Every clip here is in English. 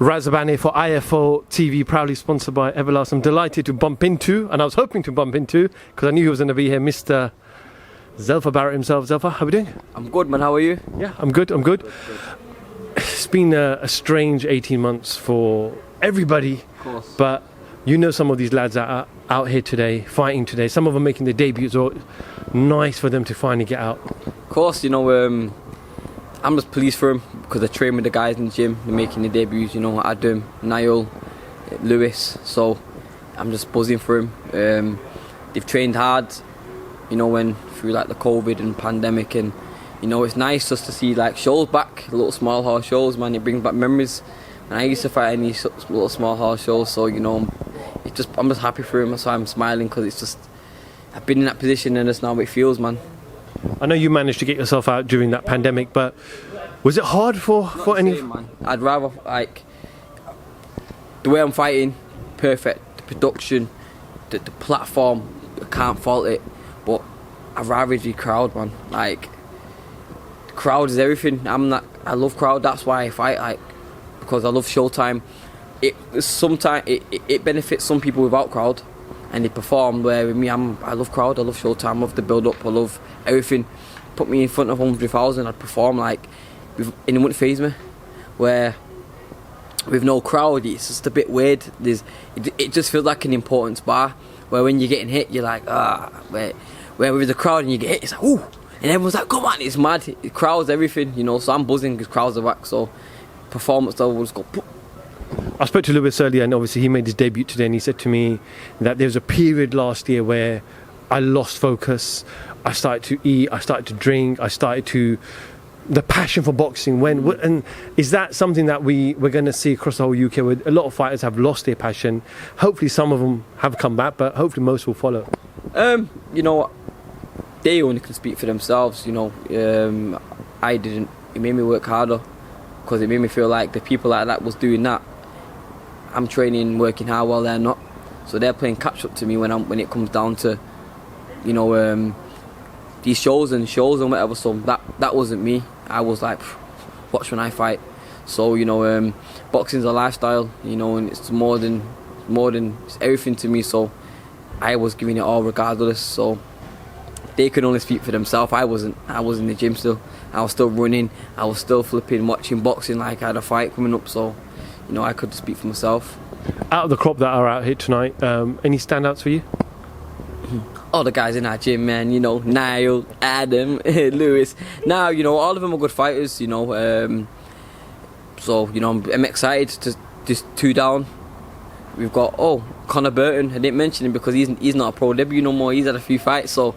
Razabani for IFO TV, proudly sponsored by Everlast. I'm delighted to bump into, and I was hoping to bump into, because I knew he was going to be here, Mr. Zelfa Barrett himself. Zelfa, how are we doing? I'm good, man. How are you? Yeah, I'm good. It's been a strange 18 months for everybody, Of course. but you know some of these lads that are out here today, fighting today. Some of them making their debuts, so nice for them to finally get out. Of course, I'm just pleased for him because I train with the guys in the gym. They're making their debuts, Adam, Niall, Lewis. So I'm just buzzing for him. They've trained hard, when through like the COVID and pandemic, and it's nice just to see like shows back, little small horse shows, man. It brings back memories. And I used to fight in these little small horse shows, so I'm just happy for him. That's why I'm smiling, because it's just I've been in that position and that's now how it feels, man. I know you managed to get yourself out during that pandemic, but was it hard for any? Man. I'd rather the way I'm fighting, perfect. The production, the platform, I can't fault it. But I'd rather the crowd, man. Like, the crowd is everything. I love crowd. That's why I fight. Because I love showtime. It benefits some people without crowd, and they perform. Where with me, I love crowd. I love showtime. I love the build up. I love everything. Put me in front of 100,000, I'd perform and it wouldn't faze me. Where with no crowd, it's just a bit weird. It just feels like an important spar. Where when you're getting hit, you're like where with the crowd and you get hit, it's like ooh, and everyone's like, come on, it's mad. The crowd's everything, So I'm buzzing because crowds are back. So performance level will just go. Poof. I spoke to Lewis earlier, and obviously he made his debut today, and he said to me that there was a period last year where I lost focus. I started to eat, I started to drink, the passion for boxing and is that something that we're going to see across the whole UK, where a lot of fighters have lost their passion? Hopefully some of them have come back, but hopefully most will follow. They only can speak for themselves, I didn't. It made me work harder, because it made me feel like the people like that was doing that. I'm training, working hard while they're not, so they're playing catch up to me when it comes down to these shows and whatever. So that wasn't me. I was like, watch when I fight. So boxing's a lifestyle, and it's more than it's everything to me. So I was giving it all regardless. So they can only speak for themselves. I wasn't. I was in the gym still. I was still running. I was still flipping, watching boxing like I had a fight coming up. So I could speak for myself. Out of the crop that are out here tonight, any standouts for you? All the guys in our gym, man, Niall, Adam, Lewis. Now, all of them are good fighters, So, I'm excited to just 2 down. We've got, Conor Burton. I didn't mention him because he's not a pro debut no more. He's had a few fights, so,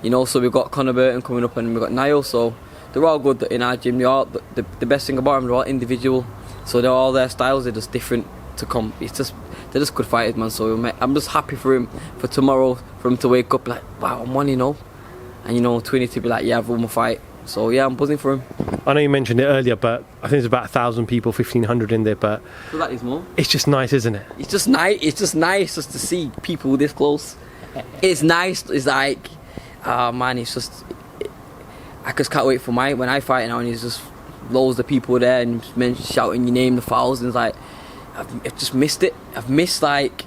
so we've got Conor Burton coming up, and we've got Niall. So, they're all good in our gym. The best thing about them, they're all individual. So, they're all their styles, they're just different to come. They're just good fighters, man. So I'm just happy for him for tomorrow, for him to wake up like, wow, I'm one, and 20 to be like, yeah, I've won my fight. So yeah, I'm buzzing for him. I know you mentioned it earlier, but I think there's about 1,000 people, 1,500 in there. But I feel like there's more. It's just nice, isn't it? It's just nice. It's just nice just to see people this close. It's nice. It's like, man, it's just. I just can't wait for when I fight now, and there's just loads of people there and men shouting your name, the thousands, like. I've just missed it. I've missed like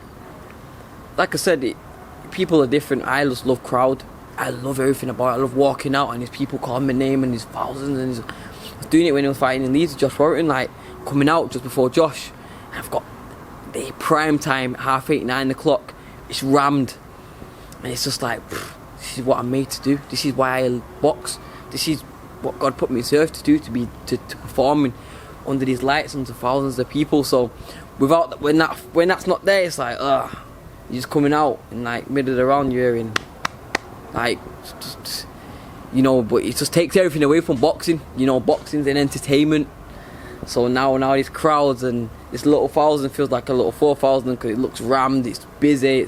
I said, people are different. I just love crowd. I love everything about it. I love walking out and there's people calling my name and there's thousands, and I was doing it when I was fighting in Leeds with Josh Warrington, like coming out just before Josh. And I've got the prime time, 8:30, 9 o'clock. It's rammed, and it's just like, this is what I'm made to do. This is why I box. This is what God put me on earth to do, to perform under these lights, under thousands of people. So when that's not there, it's like you're just coming out and like middle of the round you're in, like but it just takes everything away from boxing. Boxing's an entertainment. So now these crowds and this little 1,000 feels like a little 4,000 because it looks rammed, it's busy,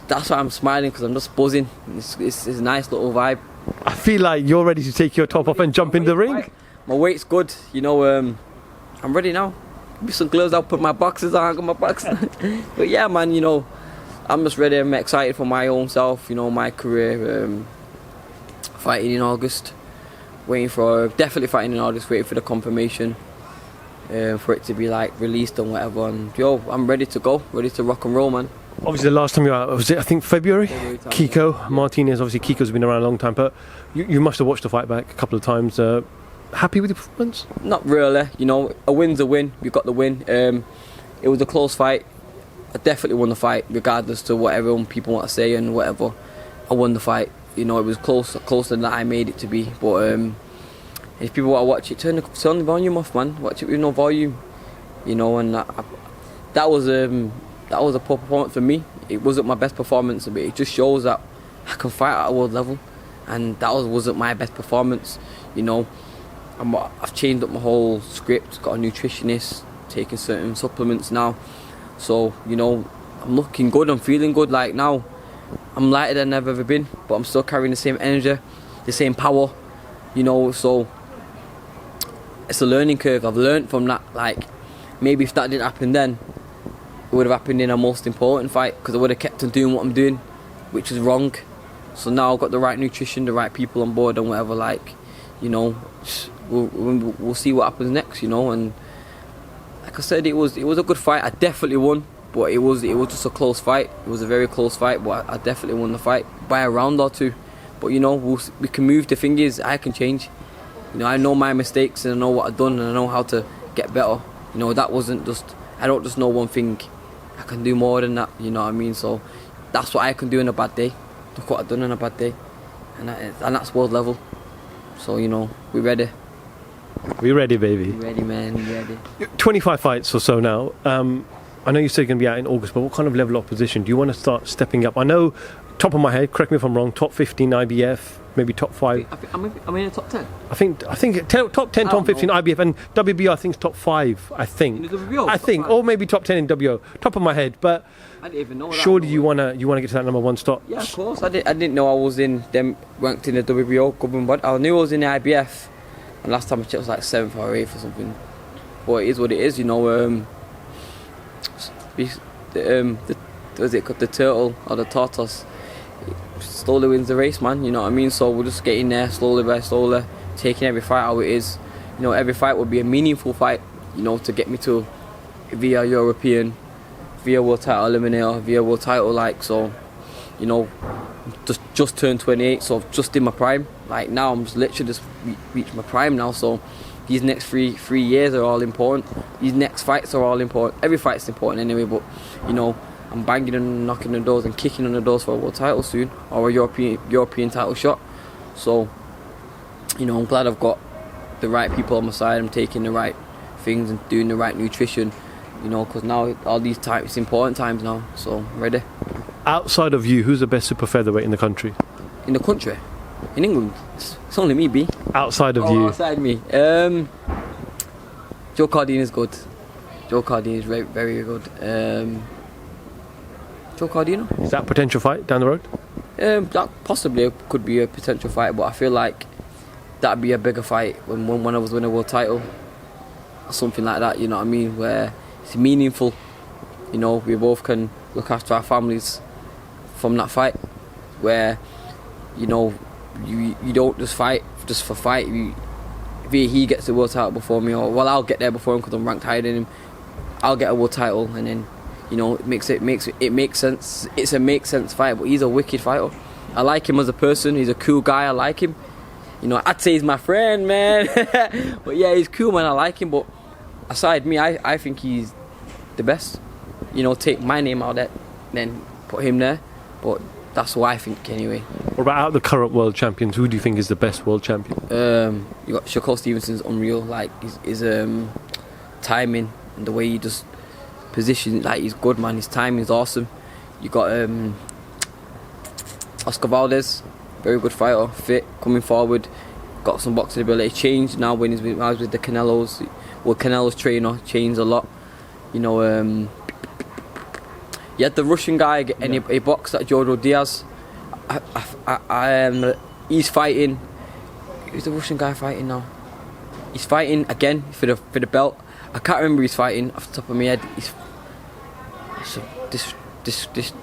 that's why I'm smiling, because I'm just buzzing. It's a nice little vibe. I feel like you're ready to take your top off and jump in the ring. My weight's good, I'm ready now. Give me some gloves, I'll put my boxes on, I got my boxes. But yeah, man, I'm just ready. I'm excited for my own self, my career. Fighting in August, definitely fighting in August, waiting for the confirmation. for it to be like released and whatever. And yo, I'm ready to go, ready to rock and roll, man. Obviously, the last time you were out, was it, I think, February? February time, Kiko, Martinez, obviously Kiko's been around a long time, but you must have watched the fight back a couple of times. Happy with your performance? Not really, you know, a win's a win, we got the win. It was a close fight. I definitely won the fight, regardless to what everyone people want to say and whatever. I won the fight. You know, it was closer than I made it to be. But if people want to watch it, turn the volume off, man. Watch it with no volume. You know, and that was a poor performance for me. It wasn't my best performance, but it just shows that I can fight at a world level, and that wasn't my best performance. You know, I've changed up my whole script. Got a nutritionist, taking certain supplements now. So, you know, I'm looking good, I'm feeling good. Like now, I'm lighter than I've ever been, but I'm still carrying the same energy, the same power, you know, so it's a learning curve. I've learned from that. Like, maybe if that didn't happen then, it would have happened in a most important fight, because I would have kept on doing what I'm doing, which is wrong. So now I've got the right nutrition, the right people on board and whatever, like, you know, we'll see what happens next, you know. And like I said, it was a good fight. I definitely won, but it was just a close fight. It was a very close fight, but I definitely won the fight by a round or two. But you know, we can move. The thing is, I can change. You know, I know my mistakes and I know what I've done and I know how to get better. You know, that wasn't just, I don't just know one thing. I can do more than that. You know what I mean? So that's what I can do in a bad day. Look what I've done in a bad day, and that's world level. So you know, we're ready. We're ready, baby. We're ready, man. We're ready. 25 fights or so now. I know you said you're going to be out in August, but what kind of level of opposition do you want to start stepping up? I know, top of my head, correct me if I'm wrong, top 15 IBF, maybe top 5. I'm in the top 10. I think top 10, top 15 IBF, and WBO I think is top 5. I think. In the WBO, I think, or maybe top 10 in WBO. Top of my head, but I didn't even know that. surely you wanna get to that number 1 spot. Yeah, of course. I didn't know I was in them ranked in the WBO governing body. I knew I was in the IBF, and last time I checked it was like 7th or 8th or something. But it is what it is, you know. The turtle or the tortoise slowly wins the race, man. You know what I mean? So we're just getting there slowly by slowly, taking every fight how it is. You know, every fight would be a meaningful fight. You know, to get me to via European, via world title eliminator, via world title. Like, so, you know, just turned 28, so just in my prime. Like now, I'm just literally reached my prime now. So these next three years are all important. These next fights are all important. Every fight's important anyway, but you know, I'm banging and knocking on the doors and kicking on the doors for a world title soon, or a European title shot. So, you know, I'm glad I've got the right people on my side. I'm taking the right things and doing the right nutrition, you know, because now all these times, it's important times now. So, I'm ready. Outside of you, who's the best super featherweight in the country? In the country? In England? It's only me, B. Outside of you? Outside me. Joe Cordina is good. Joe Cordina is very, very good. Joe Cordina. Is that a potential fight down the road? That possibly could be a potential fight, but I feel like that'd be a bigger fight when I was winning a world title or something like that. You know what I mean? Where it's meaningful. You know, we both can look after our families from that fight. Where, you know, you don't just fight just for fight. If he gets the world title before me, or well, I'll get there before him because I'm ranked higher than him. I'll get a world title, and then, you know, it makes sense. It's a make sense fight, but he's a wicked fighter. I like him as a person. He's a cool guy. I like him. You know, I'd say he's my friend, man. But yeah, he's cool, man. I like him. But aside me, I think he's the best. You know, take my name out of that, then put him there. But that's what I think anyway. What about out of the current world champions? Who do you think is the best world champion? You got Shakur Stevenson's unreal. Like his timing and the way he just positions, like he's good, man. His timing is awesome. You got Oscar Valdez, very good fighter, fit, coming forward, got some boxing ability. Changed now when I was with the Canelos. Well, Canelo's trainer changed a lot. You know, you had the Russian guy and he boxed at Jojo Diaz. He's fighting. Who's the Russian guy fighting now? He's fighting again for the belt. I can't remember who's fighting off the top of my head. It's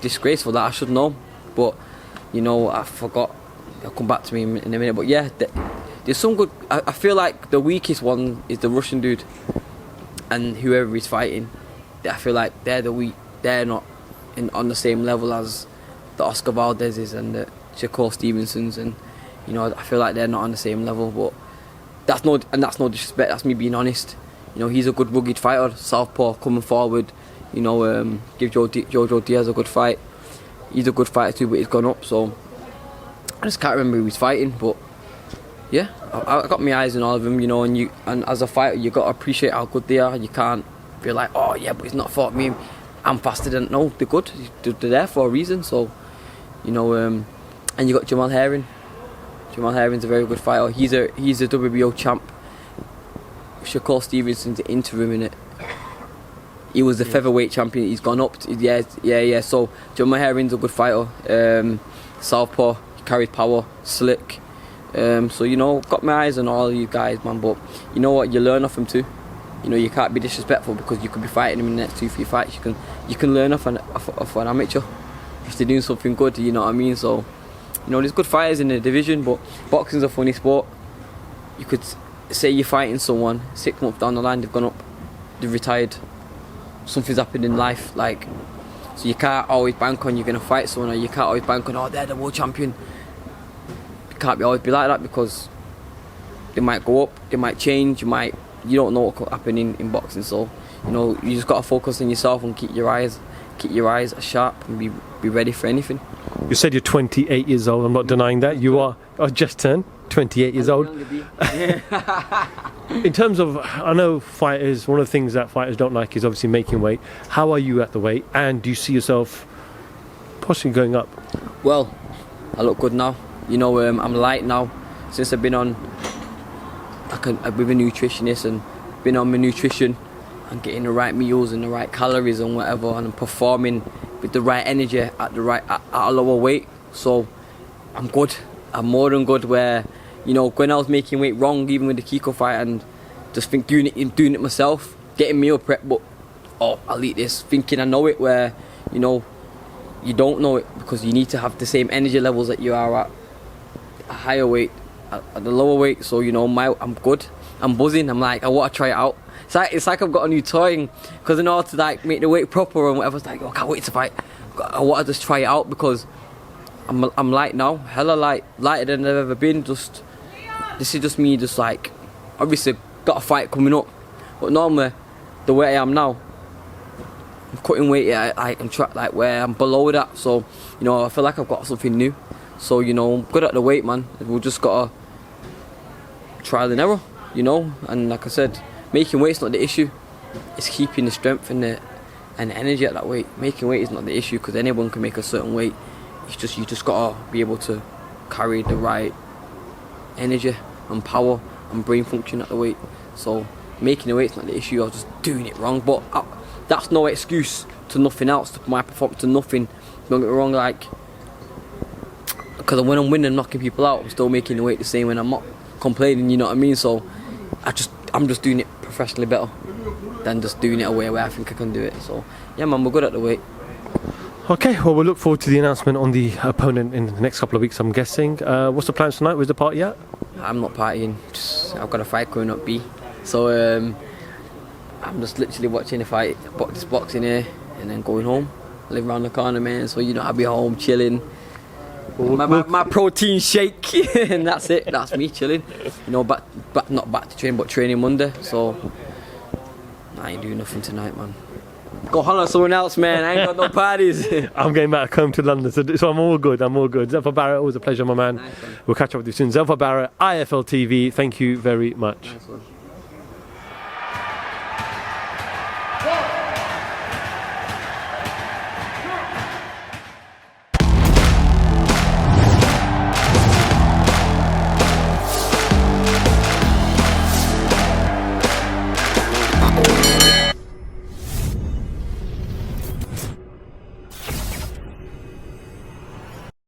disgraceful that I should know, but you know, I forgot. It'll come back to me in a minute. But yeah, there's some good. I feel like the weakest one is the Russian dude. and whoever he's fighting, I feel like they're not on the same level as the Oscar Valdez's and the Shakur Stevensons, and you know, I feel like they're not on the same level. But that's no disrespect. That's me being honest. You know, he's a good rugged fighter, southpaw, coming forward. You know, give Jojo Diaz a good fight. He's a good fighter too, but he's gone up. So I just can't remember who he's fighting, but yeah, I got my eyes on all of them. You know, and as a fighter, you got to appreciate how good they are. You can't feel like, oh yeah, but he's not fought me. I'm faster than. No, they're good. They're there for a reason. So, you know, and you got Jamal Herring. Jamal Herring's a very good fighter. He's a WBO champ. Shakur Stevenson's the interim in it. He was the featherweight champion. He's gone up. Yeah. So Jamal Herring's a good fighter. Southpaw, carries power, slick. So you know, got my eyes on all you guys, man. But you know what? You learn off them too. You know, you can't be disrespectful because you could be fighting them in the next 2-3 fights. You can learn off an amateur if they're doing something good. You know what I mean? So you know, there's good fighters in the division, but boxing's a funny sport. You could say you're fighting someone 6 months down the line, they've gone up, they've retired. Something's happened in life, like, so you can't always bank on you're gonna fight someone, or you can't always bank on, oh, they're the world champion. You can't always be like that because they might go up, they might change, you don't know what could happen in boxing. So you know, you just gotta focus on yourself and keep your eyes sharp and be ready for anything. You said you're 28 years old. I'm not denying that. You are. I just turned 28 years old. In terms of, I know fighters, one of the things that fighters don't like is obviously making weight. How are you at the weight, and do you see yourself possibly going up? Well, I look good now. You know, I'm light now. Since I've been on, with a nutritionist and been on my nutrition and getting the right meals and the right calories and whatever, and I'm performing with the right energy at a lower weight. So I'm good. I'm more than good. Where, you know, when I was making weight wrong, even with the Kiko fight, and just doing it myself, getting meal prep, but I'll eat this, thinking I know it, where, you know, you don't know it, because you need to have the same energy levels that you are at a higher weight, at the lower weight. So you know, I'm good. I'm buzzing. I'm like, I want to try it out. It's like I've got a new toy, because in order to like make the weight proper and whatever, it's like, I can't wait to fight. I want to just try it out because I'm light now, hella light, lighter than I've ever been. This is just me, just like, obviously got a fight coming up, but normally the way I am now, I'm cutting weight. I'm like where I'm below that. So you know, I feel like I've got something new. So you know, I'm good at the weight, man. We've just gotta trial and error, you know. And like I said, making weight's not the issue. It's keeping the strength and the energy at that weight. Making weight is not the issue, because anyone can make a certain weight. You just gotta be able to carry the right energy and power and brain function at the weight. So making the weight's not the issue. I was just doing it wrong, but that's no excuse to nothing else, to my performance, to nothing. Don't get me wrong, like, because when I'm winning, knocking people out, I'm still making the weight the same when I'm not complaining. You know what I mean? So I'm just doing it professionally better than just doing it a way where I think I can do it. So yeah, man, we're good at the weight. Okay, well, we'll look forward to the announcement on the opponent in the next couple of weeks, I'm guessing. What's the plans tonight? Where's the party at? I'm not partying. I've got a fight coming up, B. So I'm just literally watching the fight, this boxing here, and then going home. I live around the corner, man. So you know, I'll be home chilling. My protein shake, and that's it. That's me chilling. You know, not back to train, but training Monday. So I ain't doing nothing tonight, man. Go holler at someone else, man. I ain't got no parties. I'm getting back home to London, so I'm all good. Zelfa Barrett, always a pleasure, my man. Nice one. We'll catch up with you soon. Zelfa Barrett, IFL TV. Thank you very much. Nice one.